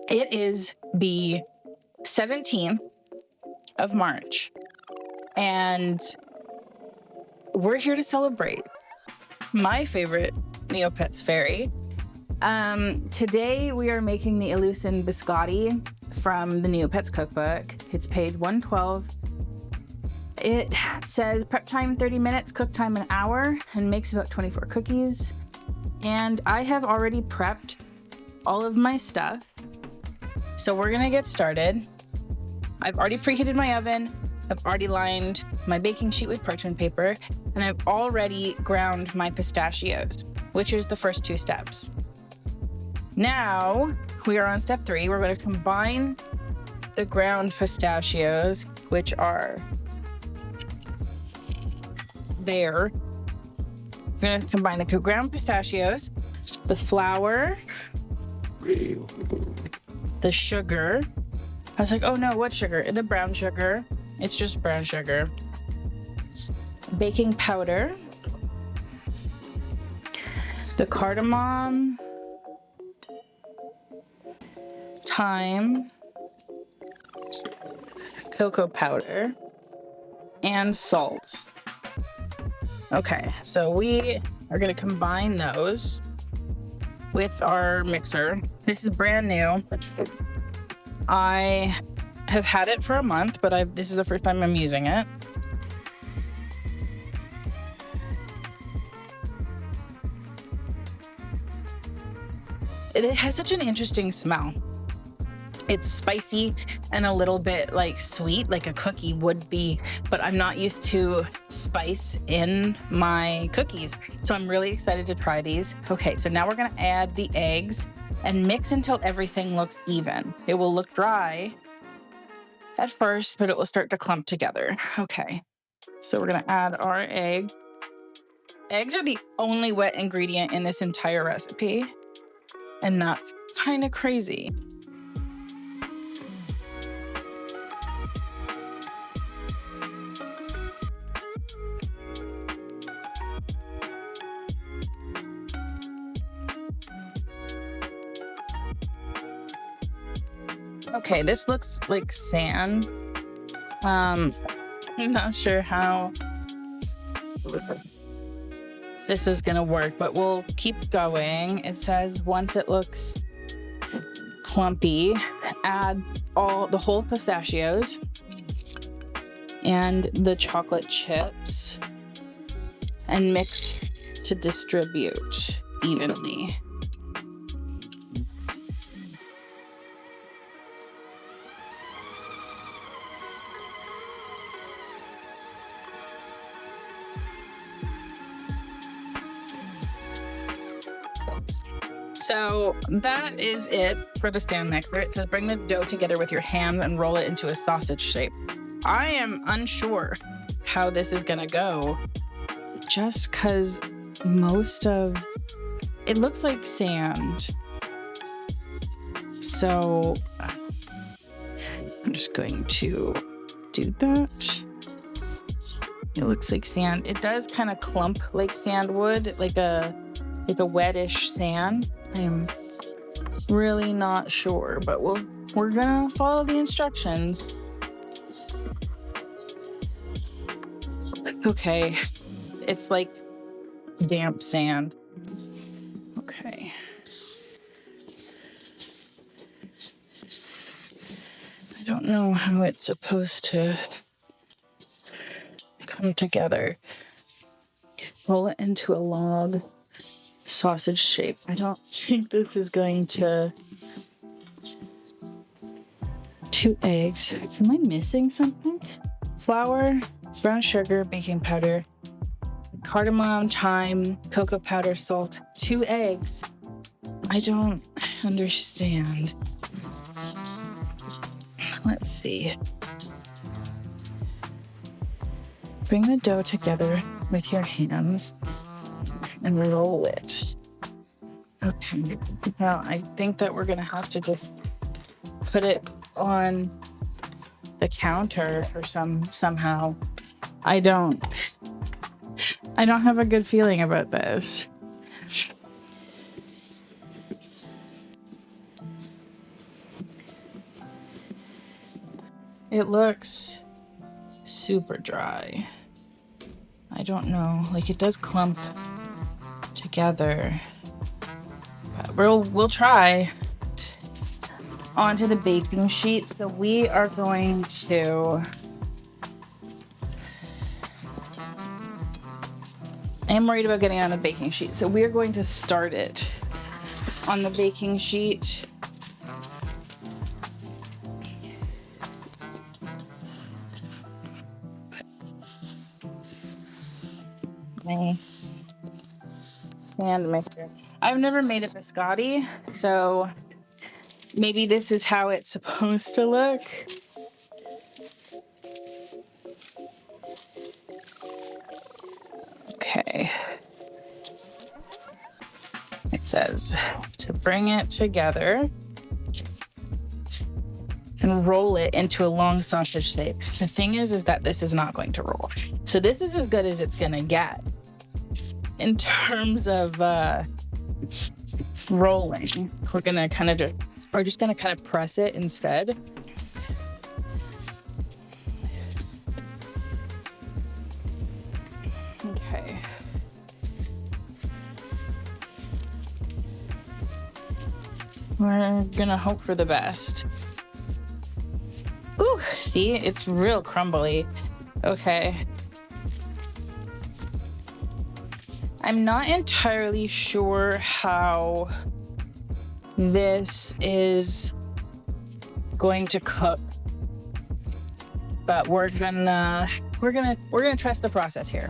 It is the 17th of March, and we're here to celebrate my favorite Neopets fairy. Today we are making the Illusen Biscotti from the Neopets cookbook. It's page 112. It says prep time 30 minutes, cook time an hour, and makes about 24 cookies. And I have already prepped all of my stuff. So we're gonna get started. I've already preheated my oven. I've already lined my baking sheet with parchment paper, and I've already ground my pistachios, which is the first two steps. Now we are on step 3. We're going to combine the ground pistachios, which are there. We're going to combine the ground pistachios, the flour, the sugar. I was like, oh no, what sugar? The brown sugar. It's just brown sugar. Baking powder, the cardamom, thyme, cocoa powder, and salt. Okay, so we are going to combine those with our mixer. This is brand new. I have had it for a month, but this is the first time I'm using it. It has such an interesting smell. It's spicy and a little bit like sweet, like a cookie would be, but I'm not used to spice in my cookies. So I'm really excited to try these. Okay, so now we're gonna add the eggs and mix until everything looks even. It will look dry at first, but it will start to clump together. Okay, so we're gonna add our egg. Eggs are the only wet ingredient in this entire recipe, and that's kind of crazy. Okay, this looks like sand. I'm not sure how this is gonna work, but we'll keep going. It says once it looks clumpy, add the whole pistachios and the chocolate chips and mix to distribute evenly. So that is it for the stand mixer. It says bring the dough together with your hands and roll it into a sausage shape. I am unsure how this is gonna go, just because most of it looks like sand. So I'm just going to do that. It looks like sand. It does kind of clump like sand would, like a wettish sand. I'm really not sure, but we're gonna follow the instructions. Okay, it's like damp sand. Okay. I don't know how it's supposed to come together. Roll it into a log sausage shape. I don't think this is going to. 2 eggs. Am I missing something? Flour, brown sugar, baking powder, cardamom, thyme, cocoa powder, salt, 2 eggs. I don't understand. Let's see. Bring the dough together with your hands and roll it. Okay. Now I think that we're gonna have to just put it on the counter or somehow. I don't have a good feeling about this. It looks super dry. I don't know, like it does clump together, but we'll try. Onto the baking sheet. So we are going to, I am worried about getting on a baking sheet. So we're going to start it on the baking sheet. My hand mixer. I've never made a biscotti, so maybe this is how it's supposed to look. Okay. It says to bring it together and roll it into a long sausage shape. The thing is that this is not going to roll. So this is as good as it's gonna get in terms of rolling. We're gonna kind of just gonna kind of press it instead. Okay. We're gonna hope for the best. Ooh, see, it's real crumbly. Okay. I'm not entirely sure how this is going to cook, but we're gonna trust the process here.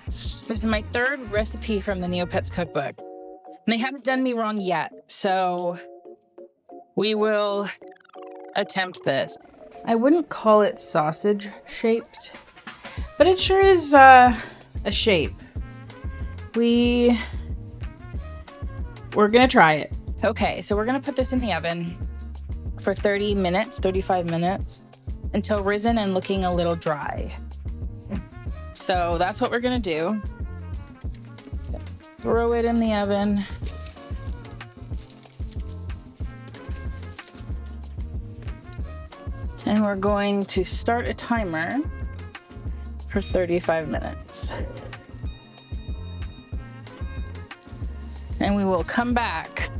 This is my third recipe from the Neopets cookbook, and they haven't done me wrong yet, so we will attempt this. I wouldn't call it sausage shaped, but it sure is a shape. We're gonna try it. Okay, so we're gonna put this in the oven for 30 minutes, 35 minutes, until risen and looking a little dry. So that's what we're gonna do. Throw it in the oven. And we're going to start a timer for 35 minutes. And we will come back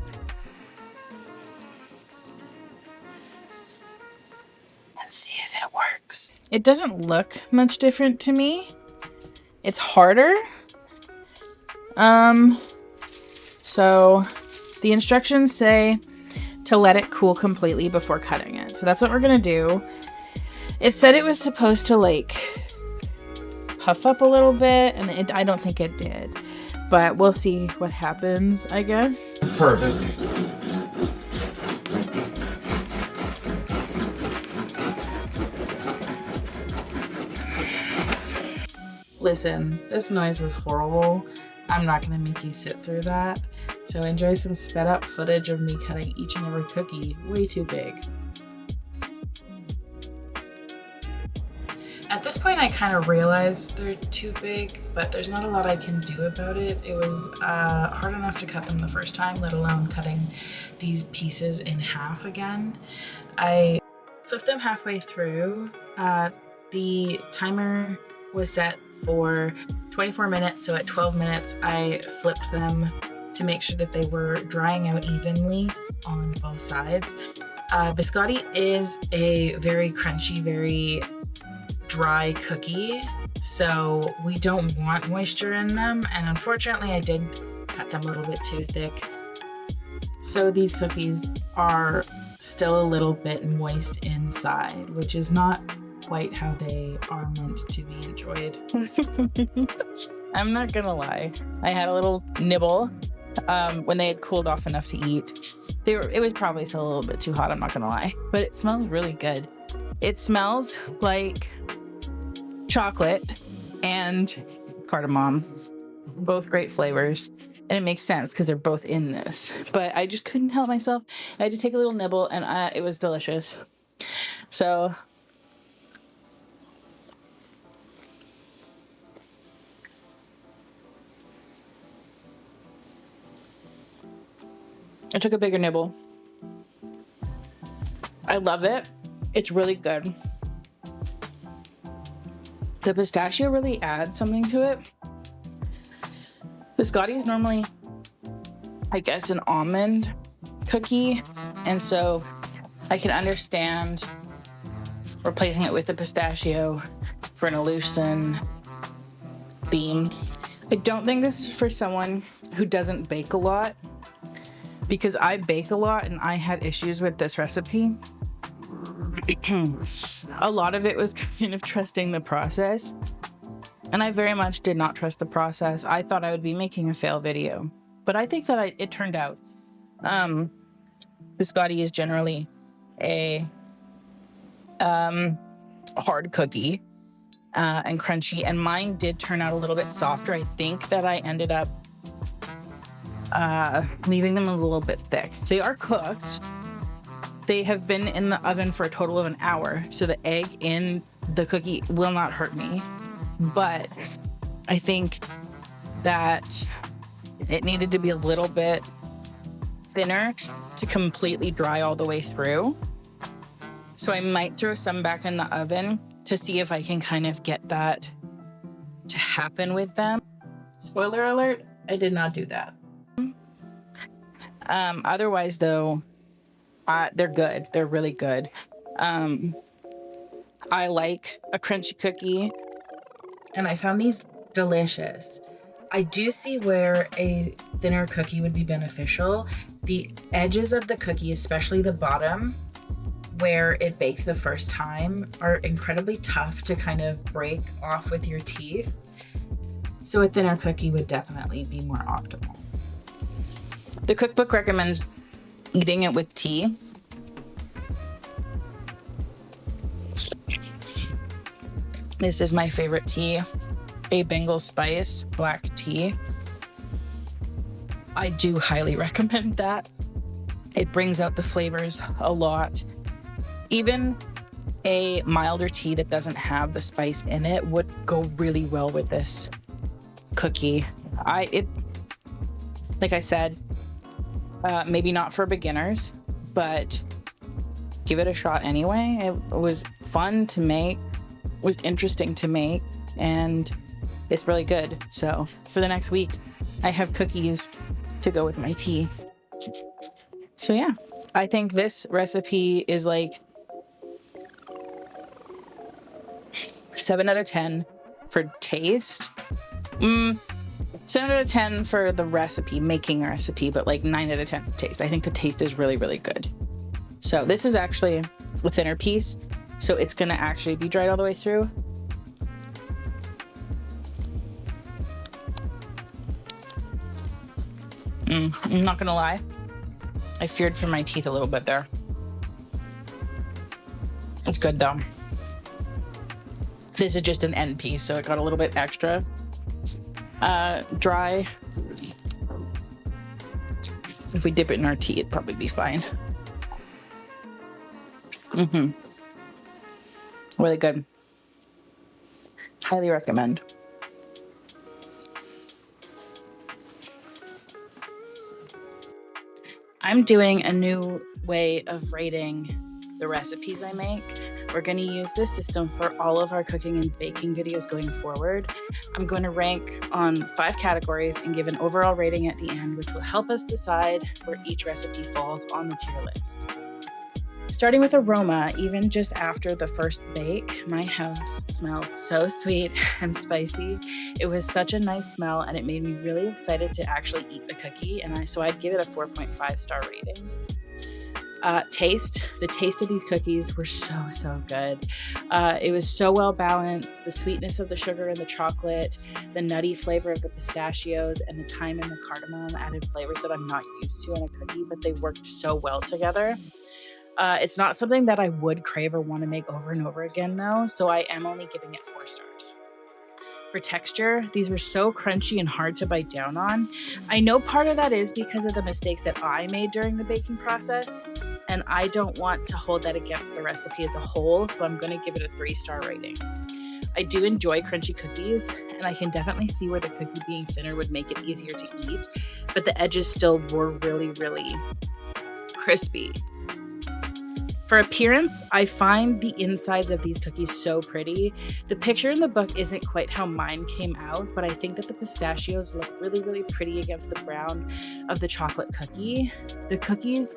and see if it works. It doesn't look much different to me. It's harder. So the instructions say to let it cool completely before cutting it. So that's what we're gonna do. It said it was supposed to like puff up a little bit, and I don't think it did. But we'll see what happens, I guess. Perfect. Listen, this noise was horrible. I'm not gonna make you sit through that. So enjoy some sped up footage of me cutting each and every cookie way too big. At this point, I kind of realized they're too big, but there's not a lot I can do about it. It was hard enough to cut them the first time, let alone cutting these pieces in half again. I flipped them halfway through. The timer was set for 24 minutes, so at 12 minutes, I flipped them to make sure that they were drying out evenly on both sides. Biscotti is a very crunchy, very dry cookie, so we don't want moisture in them, and unfortunately I did cut them a little bit too thick, so these cookies are still a little bit moist inside, which is not quite how they are meant to be enjoyed. I'm not gonna lie, I had a little nibble when they had cooled off enough to eat. It was probably still a little bit too hot, I'm not gonna lie, but it smells really good. It smells like chocolate and cardamom, both great flavors, and it makes sense because they're both in this, but I just couldn't help myself. I had to take a little nibble, and it was delicious. So I took a bigger nibble. I love it. It's really good. The pistachio really adds something to it. Biscotti is normally, I guess, an almond cookie, and so I can understand replacing it with the pistachio for an Illusen theme. I don't think this is for someone who doesn't bake a lot, because I bake a lot and I had issues with this recipe. A lot of it was kind of trusting the process, and I very much did not trust the process. I thought I would be making a fail video, but I think that it turned out. Biscotti is generally a hard cookie and crunchy, and mine did turn out a little bit softer. I think that I ended up leaving them a little bit thick. They are cooked. They have been in the oven for a total of an hour, so the egg in the cookie will not hurt me. But I think that it needed to be a little bit thinner to completely dry all the way through. So I might throw some back in the oven to see if I can kind of get that to happen with them. Spoiler alert, I did not do that. Otherwise though, they're good. They're really good. I like a crunchy cookie, and I found these delicious. I do see where a thinner cookie would be beneficial. The edges of the cookie, especially the bottom, where it baked the first time, are incredibly tough to kind of break off with your teeth. So a thinner cookie would definitely be more optimal. The cookbook recommends eating it with tea. This is my favorite tea, a Bengal Spice black tea. I do highly recommend that. It brings out the flavors a lot. Even a milder tea that doesn't have the spice in it would go really well with this cookie. Like I said, maybe not for beginners, but give it a shot anyway. It was fun to make, was interesting to make, and it's really good. So for the next week, I have cookies to go with my tea. So yeah, I think this recipe is like 7 out of 10 for taste. 7 out of 10 for the recipe, making a recipe, but like 9 out of 10 for taste. I think the taste is really, really good. So this is actually a thinner piece, so it's gonna actually be dried all the way through. I'm not gonna lie, I feared for my teeth a little bit there. It's good though. This is just an end piece, so it got a little bit extra dry. If we dip it in our tea, it'd probably be fine. Really good. Highly recommend. I'm doing a new way of rating the recipes I make. We're going to use this system for all of our cooking and baking videos going forward. I'm going to rank on 5 categories and give an overall rating at the end, which will help us decide where each recipe falls on the tier list. Starting with aroma, even just after the first bake, my house smelled so sweet and spicy. It was such a nice smell, and it made me really excited to actually eat the cookie, so I'd give it a 4.5 star rating. Taste. The taste of these cookies were so good. It was so well balanced. The sweetness of the sugar and the chocolate, the nutty flavor of the pistachios, and the thyme and the cardamom added flavors that I'm not used to in a cookie, but they worked so well together. It's not something that I would crave or want to make over and over again though, so I am only giving it 4 stars. For texture, these were so crunchy and hard to bite down on. I know part of that is because of the mistakes that I made during the baking process, and I don't want to hold that against the recipe as a whole, so I'm going to give it a 3-star rating. I do enjoy crunchy cookies, and I can definitely see where the cookie being thinner would make it easier to eat, but the edges still were really crispy. For appearance, I find the insides of these cookies so pretty. The picture in the book isn't quite how mine came out, but I think that the pistachios look really, really pretty against the brown of the chocolate cookie. The cookies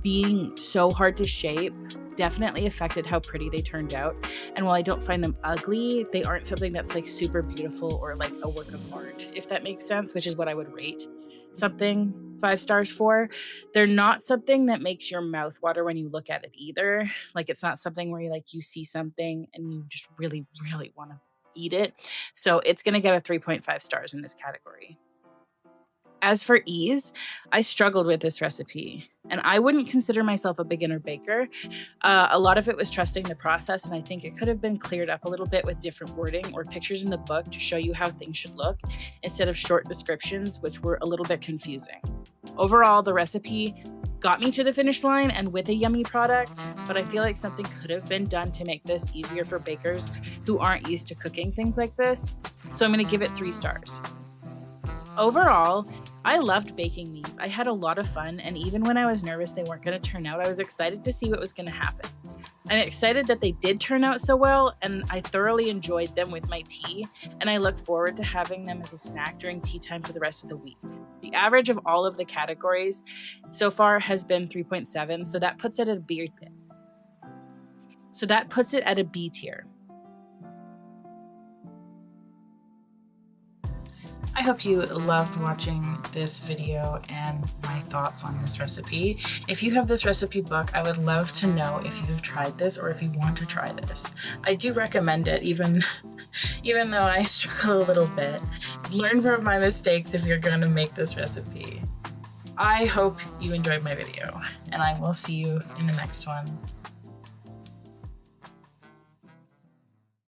being so hard to shape definitely affected how pretty they turned out. And while I don't find them ugly, they aren't something that's like super beautiful or like a work of art, if that makes sense, which is what I would rate something 5 stars for. They're not something that makes your mouth water when you look at it either. Like, it's not something where you see something and you just really, really want to eat it. So it's going to get a 3.5 stars in this category. As for ease, I struggled with this recipe, and I wouldn't consider myself a beginner baker. A lot of it was trusting the process, and I think it could have been cleared up a little bit with different wording or pictures in the book to show you how things should look instead of short descriptions, which were a little bit confusing. Overall, the recipe got me to the finish line and with a yummy product, but I feel like something could have been done to make this easier for bakers who aren't used to cooking things like this. So I'm going to give it 3 stars. Overall, I loved baking these. I had a lot of fun, and even when I was nervous they weren't going to turn out, I was excited to see what was going to happen. I'm excited that they did turn out so well, and I thoroughly enjoyed them with my tea, and I look forward to having them as a snack during tea time for the rest of the week. The average of all of the categories so far has been 3.7, so that puts it at a B tier. I hope you loved watching this video and my thoughts on this recipe. If you have this recipe book, I would love to know if you have tried this or if you want to try this. I do recommend it, even though I struggle a little bit. Learn from my mistakes if you're going to make this recipe. I hope you enjoyed my video, and I will see you in the next one.